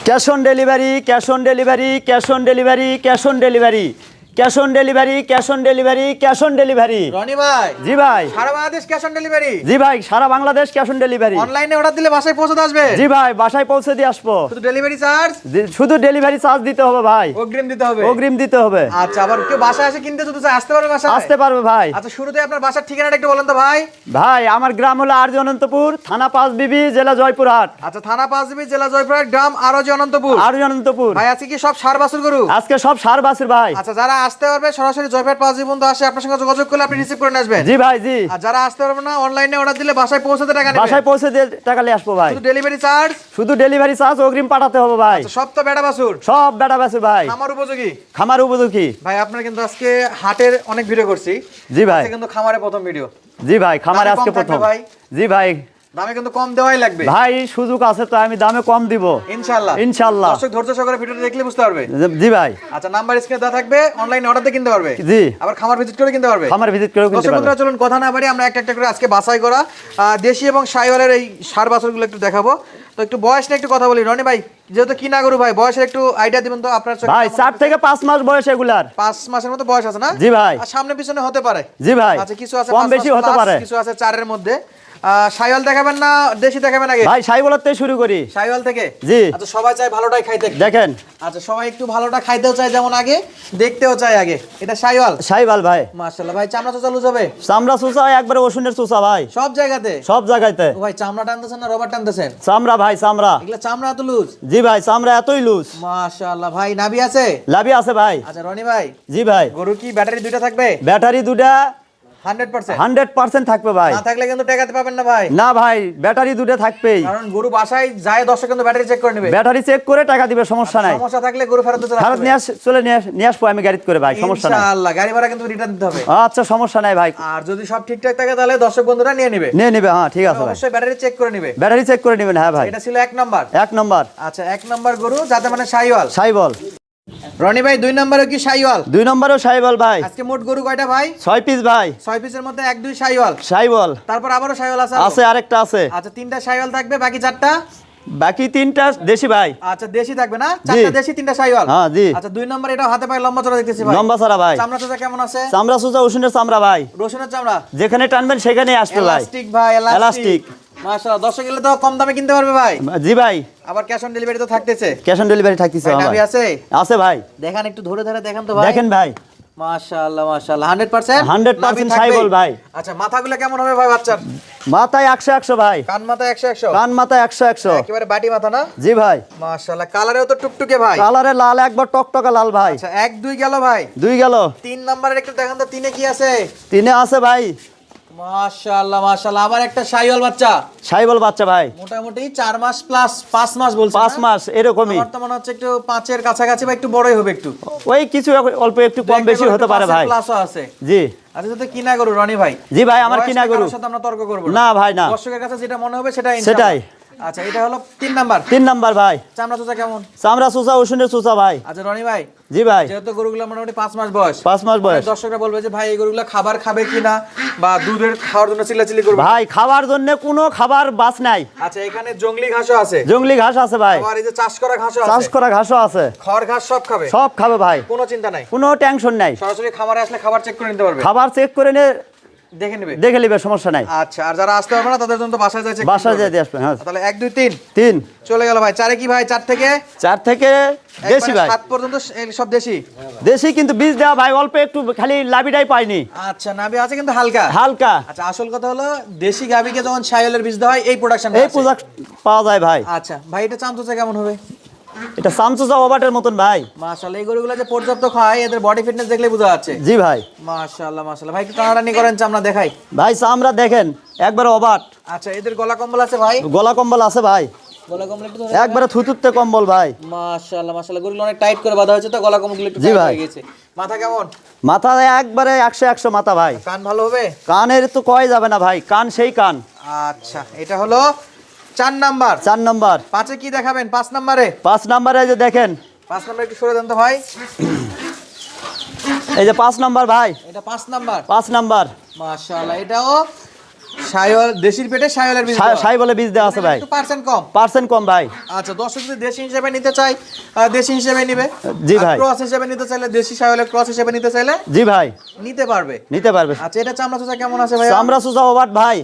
Cash on delivery, cash on delivery, cash on delivery, cash on delivery, cash on delivery, cash on delivery, cash on delivery. Rony ভাই, জি ভাই। সারা Bangladesh cash on delivery? জি ভাই, সারা Bangladesh cash on delivery. অনলাইনে order দিলে বাসায় পৌঁছে আসবে? জি ভাই, বাসায় পৌঁছে দিয়ে আসবো। শুধু ডেলিভারি চার্জ? শুধু ডেলিভারি চার্জ দিতে হবে ভাই। অগ্রিম দিতে হবে? অগ্রিম দিতে হবে। আচ্ছা, আবার কেউ বাসায় এসে কিনতে যদি চায় আসতে পারবে বাসায়? আসতে পারবে ভাই। আচ্ছা, শুরুতে আপনার বাসার ঠিকানাটা একটু বলেন তো ভাই। ভাই আমার গ্রাম হলো আরজি অনন্তপুর, থানা পাঁচবিবি, জেলা জয়পুরহাট। আচ্ছা, থানা পাঁচবিবি, জেলা জয়পুরহাট, গ্রাম আরজি অনন্তপুর। আরজি অনন্তপুর। ভাই আজকে কি সব ষাঁড় বাছুর গরু? আজকে সব ষাঁড় বাছুর ভাই। আচ্ছা, যারা আসতে পারবে সরাসরি জয়পুরহাট পাঁচবিবি পর্যন্ত আসে আপনার সঙ্গে যোগাযোগ করলে আপনি রিসিভ করে নিয়ে আসবেন? জি ভাই, জি। আর যারা আসতে পারবে না অনলাইনে অর্ডার দিলে বাসায় পৌঁছাতে টাকা নেবে? বাসায় পৌঁছে দিয়ে টাকা নিয়ে আসবো ভাই। শুধু ডেলিভারি চার্জ? শুধু ডেলিভারি চার্জ অগ্রিম পাঠাতে হবে ভাই। আচ্ছা, সব তো বেড়া বাছুর? সব বেটা বাছুর ভাই। খামার উপযোগী? খামার উপযোগী। ভাই আপনার কিন্তু আজকে হাটের অনেক ভিডিও করছি। জি ভাই। আজকে কিন্তু খামারে প্রথম ভিডিও। জি ভাই, খামারে দামে আজকে কম থাকবে প্রথম। ভাই? জি ভাই। দামে কিন্তু কম দেওয়াই লাগবে ভাই, সুযোগ আছে তো আমি দামে কম দিব ইনশাআল্লাহ। ইনশাআল্লাহ। দর্শক ধৈর্য সহকারে ভিডিওটা দেখলে বুঝতে পারবে। জি ভাই। আচ্ছা, নাম্বার স্ক্রিনে দেওয়া থাকবে, অনলাইনে অর্ডার দিয়ে কিনতে পারবে। জি। আবার খামার ভিজিট করে কিনতে পারবে। খামার ভিজিট করে কিনতে দর্শক পারবে। বন্ধুরা চলুন কথা না বাড়িয়ে আমরা একটা একটা করে আজকে বাছাই করা দেশি এবং শাইওয়ালের এই ষাঁড় বাছুরগুলো একটু দেখাবো। তো একটু বয়স নিয়ে একটু কথা বলি রনি ভাই, যেহেতু কিনা গরু ভাই, বয়সের একটু আইডিয়া দিবেন তো আপনার? ভাই 4 থেকে 5 মাস বয়স এগুলার। 5 মাসের মতো বয়স আছে না? জি ভাই। আর সামনে পিছনে হতে পারে? জি ভাই। আচ্ছা, কিছু আছে কম 5 বেশি মাস হতে plus, পারে। কিছু আছে 4-এর মধ্যে। শাইওয়াল দেখাবেন না দেশি দেখাবেন আগে? ভাই শাইওয়াল থেকে শুরু করি। শাইওয়াল থেকে? জি। আচ্ছা, সবাই চায় ভালোটাই খাইতে। দেখেন। আচ্ছা, সবাই একটু ভালোটা খাইতেও চায় যেমন আগে, দেখতেও চায় আগে। এটা শাইওয়াল? শাইওয়াল ভাই। মাশাআল্লাহ ভাই, চামড়া তো চালু যাবে? চামড়া চুষা একবারে ওষুনের চুষা ভাই। সব জায়গাতে? সব জায়গাতে। ও ভাই, চামড়া টানতেছেন না রবার টানতেছেন? চামড়া ভাই, চামড়া। এগুলা চামড়া এত লুজ? জি ভাই, চামড়া এতই লুজ। মাশাআল্লাহ ভাই, নাভি আছে? লাভি আছে ভাই। আচ্ছা রনি ভাই, জি ভাই। গরু কি ব্যাটারি দুইটা থাকবে? ব্যাটারি দুটা 100%? 100% থাকবে ভাই। না থাকলে কিন্তু টাকাতে পাবেন না ভাই। না ভাই, ব্যাটারি দুটা থাকবেই। কারণ গরু বাসায় যায় দর্শক কিন্তু ব্যাটারি চেক করে নেবে। ব্যাটারি চেক করে টাকা দিবে, সমস্যা নাই। সমস্যা থাকলে গরু ফেরত দিতে ফেরত নিয়ে আসবো আমি গাড়িতে করে ভাই, সমস্যা নাই। ইনশাআল্লাহ, গাড়ি ভাড়া কিন্তু রিটার্ন দিতে হবে। আচ্ছা, সমস্যা নাই ভাই। আর যদি সব ঠিকঠাক থাকে তাহলে দর্শক বন্ধুরা নিয়ে নেবে। নিয়ে নিবে, হ্যাঁ ঠিক আছে ভাই। অবশ্যই ব্যাটারি চেক করে নেবে। ব্যাটারি চেক করে নেবেন, হ্যাঁ ভাই। এটা ছিল 1 নাম্বার। 1 নম্বর। আচ্ছা, 1 নাম্বার গরু যাতে মানে শাইওয়াল। শাইওয়াল। রনি ভাই 2 নাম্বারও কি শাইওয়াল? 2 নম্বরেও শাইওয়াল ভাই। আজকে মোট গরু কয়টা ভাই? 6 পিস ভাই। 6 পিসের মধ্যে 1-2 শাইওয়াল। শাইওয়াল। তারপর আবারও শাইওয়াল আছে? আছে, আরেকটা আছে। আচ্ছা, 3টা শাইওয়াল থাকবে, বাকি 4টা? বাকি 3টা দেশি ভাই। আচ্ছা, দেশি থাকবে না? 4টা দেশি 3টা শাইওয়াল? হ্যাঁ জি। আচ্ছা, 2 নাম্বার এটা হাতে পায়ে লম্বা চড়া দেখতেছি ভাই। লম্বা ছাড়া ভাই। চামড়া চোচা কেমন আছে? চামড়া সুজা ওষুনের চামড়া ভাই। রসুনের চামড়া? যেখানে টানবেন সেখানেই আসবে ভাই। এলাস্টিক ভাই, এলাস্টিক। মাশাআল্লাহ, দর্শক গেলে তো কম দামে কিনতে পারবে ভাই। জি ভাই। আবার ক্যাশ অন ডেলিভারি তো থাকতেছে? ক্যাশ অন ডেলিভারি থাকতেছে ভাই, ভাই। নাভি আছে? আছে ভাই। দেখান একটু ধরে ধরে দেখান তো ভাই। দেখেন ভাই। মাশাআল্লাহ মাশাআল্লাহ, 100%? 100% নাভি থাকবেই? শাইওয়াল ভাই। আচ্ছা, মাথাগুলো কেমন হবে ভাই বাচ্চার? মাথায় 100 ভাই। কান মাথা 100? কান মাথায় 100। একেবারে বাটি মাথা না? জি ভাই। মাশাআল্লাহ, কালারেও তো টুকটুকে ভাই। কালারে লাল, একবার টকটকা লাল ভাই। আচ্ছা, 1-2 গেল ভাই। 2 গেল। 3 নাম্বারের একটু দেখান তো, 3-এ কি আছে? 3-এ আছে ভাই। মাশাআল্লাহ মাশাআল্লাহ, আবার একটা শাইওয়াল বাচ্চা। শাইওয়াল বাচ্চা ভাই। মোটামুটি 4 মাস প্লাস, 5 মাস বলছেন? 5 মাস এরকমই। আমার তো মনে হচ্ছে একটু 5-এর কাছাকাছি বা একটু বড়ই হবে একটু। ওই কিছু অল্প একটু কম বেশি হতে পারে ভাই। প্লাসও আছে। জি। আচ্ছা, যদি কিনা গরু রনি ভাই? জি ভাই, আমার কিনা গরু। কারোর সাথে আমরা তর্ক করব না ভাই, না। দর্শকের কাছে যেটা মনে হবে সেটাই ইনশাআল্লাহ। সেটাই। আচ্ছা, এটা হলো 3 নাম্বার। 3 নাম্বার ভাই। চামড়া চোচা কেমন? চামড়া সুসা ওষুনের সুসা ভাই। আচ্ছা রনি ভাই, জি ভাই। যেহেতু গরুগুলো মোটামুটি 5 মাস বয়স, 5 মাস বয়স। দর্শকরা বলবে যে ভাই এই গরুগুলো খাবার খাবে কিনা বা দুধের খাওয়ার জন্য চিল্লাচিল্লি করবে? ভাই, খাবার জন্য কোনো খাবার বাস নাই। আচ্ছা, এখানে জংলি ঘাসও আছে? জংলি ঘাস আছে ভাই। আবার এই যে চাষ করা ঘাসও আছে? চাষ করা ঘাসও আছে। খড় ঘাস সব খাবে? সব খাবে ভাই, কোনো চিন্তা নাই, কোনো টেনশন নাই। সরাসরি খামারে আসলে খাবার চেক করে নিতে পারবে? খাবার চেক করে নিয়ে দেখে নেবে? দেখে নিবে, সমস্যা নাই। আচ্ছা, আর যারা আসতে পারবে না তাদের জন্য তো বাসায় যাচ্ছে? বাসায় যেতে আসবে, হ্যাঁ। তাহলে 1 2 3 3 চলে গেল ভাই। 4-এ কি ভাই? 4 থেকে 4 থেকে দেশি ভাই। 7 পর্যন্ত সব দেশি? দেশি, কিন্তু বীজ দেওয়া ভাই অল্প একটু, খালি লাভিটাই পাইনি। আচ্ছা, নাভি আছে কিন্তু হালকা হালকা। আচ্ছা, আসল কথা হলো দেশি গাভীকে যখন শাইওয়ালের বীজ দেওয়া হয় এই প্রোডাকশন এই প্রোডাক্ট পাওয়া যায় ভাই। আচ্ছা ভাই, এটা চামচা কেমন হবে? এটা সামসুসা ওভাটের মতন ভাই। মাশাআল্লাহ, এই গরুগুলো যে পর্যাপ্ত খায় এদের বডি ফিটনেস দেখলে বোঝা যাচ্ছে। জি ভাই। মাশাআল্লাহ মাশাআল্লাহ ভাই, একটু টানাটানি করেন, চামড়া দেখাই ভাই। চামড়া দেখেন, একবার ওভাট। আচ্ছা, এদের গলা কম্বল আছে ভাই? গলা কম্বল আছে ভাই। গলা কম্বল একটু ধরে একবারে থুতুতে কম্বল ভাই। মাশাআল্লাহ মাশাআল্লাহ, গরুগুলো অনেক টাইট করে বাঁধা হয়েছে তো গলা কম্বলগুলো একটু জি টাইট ভাই। হয়ে গেছে। মাথা কেমন? মাথা একবারে 100 মাথা ভাই। কান ভালো হবে? কানের তো কয় যাবে না ভাই, কান সেই কান। আচ্ছা, এটা হলো 4 নাম্বার। 4 নম্বর। 5-এ কি দেখাবেন? 5 নাম্বারে? 5 নম্বরে যে দেখেন, 5 নাম্বার একটু সরে দেন তো ভাই। এই যে 5 নম্বর ভাই। এটা 5 নাম্বার। 5 নম্বর। মাশাআল্লাহ, এটাও শাইওয়াল দেশির পেটে শাইওয়ালের বীজ দেওয়া। সাই বলে বীজ দেওয়া আছে ভাই, একটু পার্সেন্ট কম। পার্সেন্ট কম ভাই। আচ্ছা, দর্শক যদি দেশি হিসেবে নিতে চাই দেশি হিসেবে নিবে। জি ভাই। ক্রস হিসেবে নিতে চাইলে দেশি শাইওয়ালের ক্রস হিসেবে নিতে চাইলে জি ভাই নিতে পারবে। নিতে পারবে। আচ্ছা, এটা চামড়া চোচা কেমন আছে ভাই? চামড়া সুজা ওভার ভাই।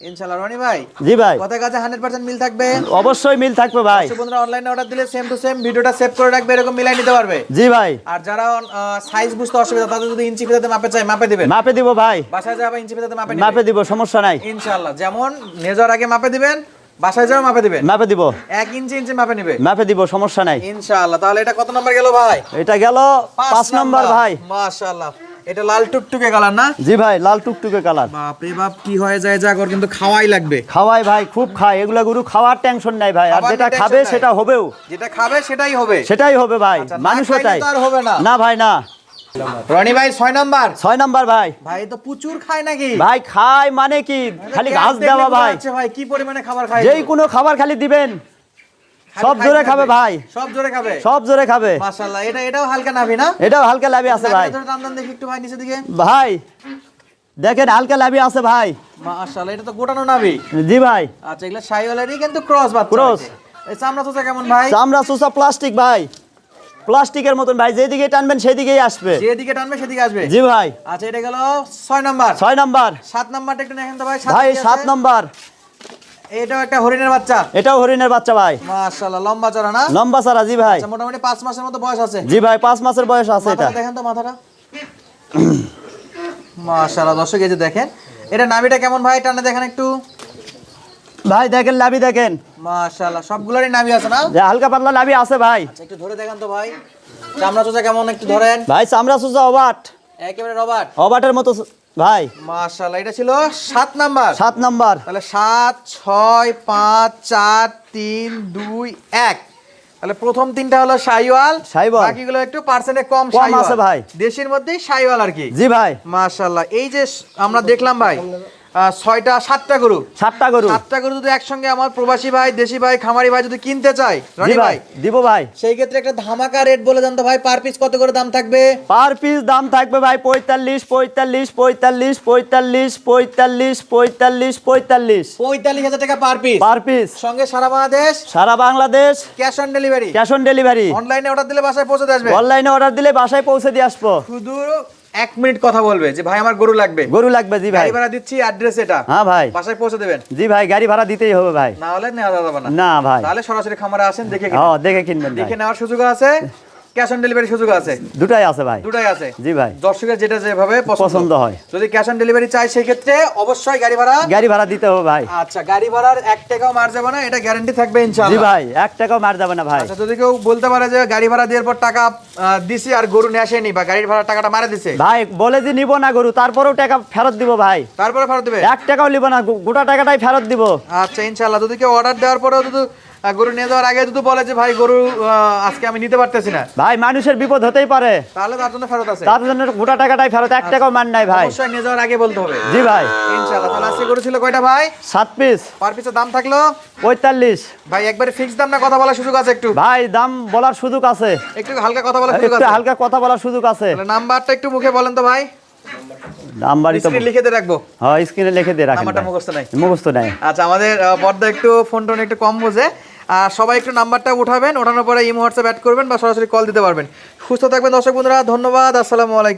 ইনশাআল্লাহ রনি ভাই। জি ভাই কথা কাছে 100% মিল থাকবে। অবশ্যই মিল থাকবে ভাই। বন্ধুরা অনলাইনে অর্ডার দিলে সেম টু সেম ভিডিওটা সেভ করে রাখবে, এরকম মিলাই নিতে পারবে। জি ভাই। আর যারা সাইজ বুঝতে অসুবিধা তাদের যদি ইঞ্চি ফিতাতে মাপে চাই মাপে দিবেন। মাপে দিব ভাই, বাসায় যাবে ইঞ্চি ফিতাতে মাপে মাপে দিব, সমস্যা নাই। ইনশাআল্লাহ যেমন নেজার আগে মাপে দিবেন, বাসায় যাও মাপে দিবেন। মাপে দিব, 1 ইঞ্চি মাপে নিবে। মাপে দিব, সমস্যা নাই ইনশাআল্লাহ। তাহলে এটা কত নাম্বার গেল ভাই? এটা গেল 5 নাম্বার ভাই। মাশাআল্লাহ। এটা লাল টুকটুকে কালার না? জি ভাই, লাল টুকটুকে কালার। বাপ রে বাপ, কি হয়ে যায় জাগর, কিন্তু খাওয়াই লাগবে। খাওয়াই ভাই, খুব খায় এগুলা গরু, খাওয়ার টেনশন নাই ভাই। আর খাওয়ার যেটা tension খাবে নাই। সেটা হবেও, যেটা খাবে সেটাই হবে। সেটাই হবে ভাই। আচ্ছা, না মানুষও খাইলে তাই। তো আর হবে না। না ভাই না। রনি ভাই 6 নাম্বার। 6 নাম্বার ভাই। ভাই তো প্রচুর খায় নাকি? ভাই খায় মানে কি, খালি ঘাস দেখলে দেওয়া বোঝা ভাই। যাচ্ছে ভাই কি পরিমাণে খাবার খায়। যেই কোনো খাবার খালি দিবেন খালি সব খাইতে জোরে খাবে থাকবে। ভাই, সব জোরে খাবে। সব জোরে খাবে। মাশাআল্লাহ। এটাও হালকা নাভি না? এটাও হালকা লাভি আছে ভাই। ধরে টান টান দেখি একটু ভাই নিচের দিকে। ভাই দেখেন হালকা লাভি আছে ভাই। মাশাআল্লাহ, এটা তো গোটানো নাভি। জি ভাই। আচ্ছা, এগুলা শাইওয়ালেরই কিন্তু ক্রস বাচ্চা। Cross। এই চামড়া চোচা কেমন ভাই? চামড়া চুষা প্লাস্টিক ভাই, প্লাস্টিকের মতন ভাই, যেদিকে টানবেন সেদিকেই আসবে। যেদিকে টানবে সেদিকে আসবে। জি ভাই। আচ্ছা, এটা গেল 6 নাম্বার। 6 নাম্বার 7 নাম্বারটা একটু দেখেন তো ভাই। ভাই। কি 7 আছে? নাম্বার এটাও একটা হরিণের বাচ্চা। এটাও হরিণের বাচ্চা ভাই, মাশাআল্লাহ, লম্বা চড়া না? লম্বা সারা। জি ভাই। আচ্ছা, মোটামুটি 5 মাসের মতো বয়স আছে। জি ভাই, 5 মাসের বয়স আছে এটা। মাথাটা দেখেন তো, মাথাটা। মাশাআল্লাহ, দর্শক এই যে দেখেন, এটা নাভিটা কেমন ভাই? টানে দেখেন একটু। ভাই দেখেন লাভি দেখেন, মাশাআল্লাহ, সবগুলোরই নাভি আছে না? যে হালকা পাতলা লাভি আছে ভাই। আচ্ছা, একটু ধরে দেখেন তো ভাই। চামড়া চোচা কেমন একটু ধরেন। ভাই চামড়া চুষা অবাট, একেবারে রবার্ট। অবাটের মতো ভাই। মাশাআল্লাহ, এটা ছিল 7 নাম্বার। 7 নাম্বার। তাহলে 7, 6, 5, 4, 3, 2, 1। তাহলে প্রথম তিনটা হলো শাইওয়াল, শাইওয়াল। বাকিগুলো একটু পার্সেন্টে কম কম শাইওয়াল আছে ভাই। দেশির মধ্যেই শাইওয়াল আর কি। জি ভাই। মাশাআল্লাহ। এই যে আমরা দেখলাম ভাই 7টা গরু। 7টা গরু। 7টা গরু যদি একসঙ্গে আমার প্রবাসী ভাই, দেশি ভাই, খামারি ভাই যদি কিনতে চায় জি রনি ভাই ভাই, দিব ভাই। সেই ক্ষেত্রে একটা ধামাকা রেট বলে দেন তো ভাই, পার পিস কত করে দাম থাকবে? পার পিস দাম থাকবে ভাই 45, 45, 45, 45, 45, 45, 45 45,000 টাকা পার পিস। Per piece. সঙ্গে সারা বাংলাদেশ সারা Bangladesh cash on delivery. Cash on delivery. অনলাইনে অর্ডার দিলে বাসায় পৌঁছে দিয়ে আসবে। অনলাইনে অর্ডার দিলে বাসায় পৌঁছে দিয়ে আসবো। শুধু 1 মিনিট কথা বলবে যে ভাই আমার গরু লাগবে, গরু লাগবে। জি ভাই। গাড়ি ভাড়া দিচ্ছি, অ্যাড্রেস এটা, হ্যাঁ ভাই। বাসায় পৌঁছে দেবেন। জি ভাই, গাড়ি ভাড়া দিতেই হবে ভাই, না হলে নেওয়া যাবে না। না ভাই। তাহলে সরাসরি খামারে আসেন, দেখে হ্যাঁ দেখে কিনবেন ভাই। দেখে নেওয়ার সুযোগ আছে, ক্যাশ অন ডেলিভারি সুযোগ আছে। দুটাই আছে ভাই। দুটাই আছে। জি ভাই। দর্শকের যেটা যেভাবে পছন্দ হয়। যদি ক্যাশ অন ডেলিভারি চাই সেই ক্ষেত্রে অবশ্যই গাড়ি ভাড়া। গাড়ি ভাড়া দিতে হবে ভাই। আচ্ছা, গাড়ি ভাড়ার 1 টাকাও মার যাবে না, এটা গ্যারান্টি থাকবে জি ইনশাআল্লাহ। ভাই, 1 টাকাও মার যাবে না ভাই। আচ্ছা, যদি কেউ বলতে পারে যে গাড়ি ভাড়া দেওয়ার পর টাকা দিছি আর গরু নিয়ে আসেনি বা গাড়ির ভাড়া টাকাটা মারা দিছে, ভাই বলে যে নিব না গরু, তারপরেও টাকা ফেরত দিব ভাই। তারপরে ফেরত দেবে? 1 টাকাও নিব না, গোটা টাকাটাই ফেরত দিব। আচ্ছা, ইনশাআল্লাহ। যদি কেউ অর্ডার দেওয়ার পরেও যদি গরু নিয়ে যাওয়ার আগে যদি বলে যে ভাই গরু আজকে আমি নিতে পারতেছি না, ভাই মানুষের বিপদ হতেই পারে, তাহলে তার জন্য ফেরত আছে। তার জন্য গোটা টাকাটাই ফেরত, 1 টাকাও মান নাই ভাই। অবশ্যই নিয়ে যাওয়ার আগে বলতে হবে। জি ভাই। ইনশাআল্লাহ। তাহলে আজকে গরু ছিল কয়টা ভাই? 7 পিস। পার পিসের দাম থাকলো 45 ভাই। একবারে ফিক্স দাম না কথা বলার সুযোগ আছে? একটু ভাই দাম বলার সুযোগ আছে, একটু হালকা কথা বলার সুযোগ একটু আছে? হালকা কথা বলার সুযোগ আছে। তাহলে নাম্বারটা একটু মুখে বলেন তো ভাই। নাম্বারই তো স্ক্রিন লিখে দিয়ে রাখবো। হ্যাঁ, স্ক্রিনে লিখে দিয়ে রাখেন নাম্বারটা ভাই। মুখস্থ নাই? মুখস্থ নাই। আচ্ছা, আমাদের পর্দা একটু ফোন টোন একটু কম বোঝে, আর সবাই একটু নাম্বারটা উঠাবেন, ওঠানোর পরে ইমো হোয়াটসঅ্যাপ অ্যাড করবেন বা সরাসরি কল দিতে পারবেন। সুস্থ থাকবেন দর্শক বন্ধুরা, ধন্যবাদ, আসসালামু আলাইকুম।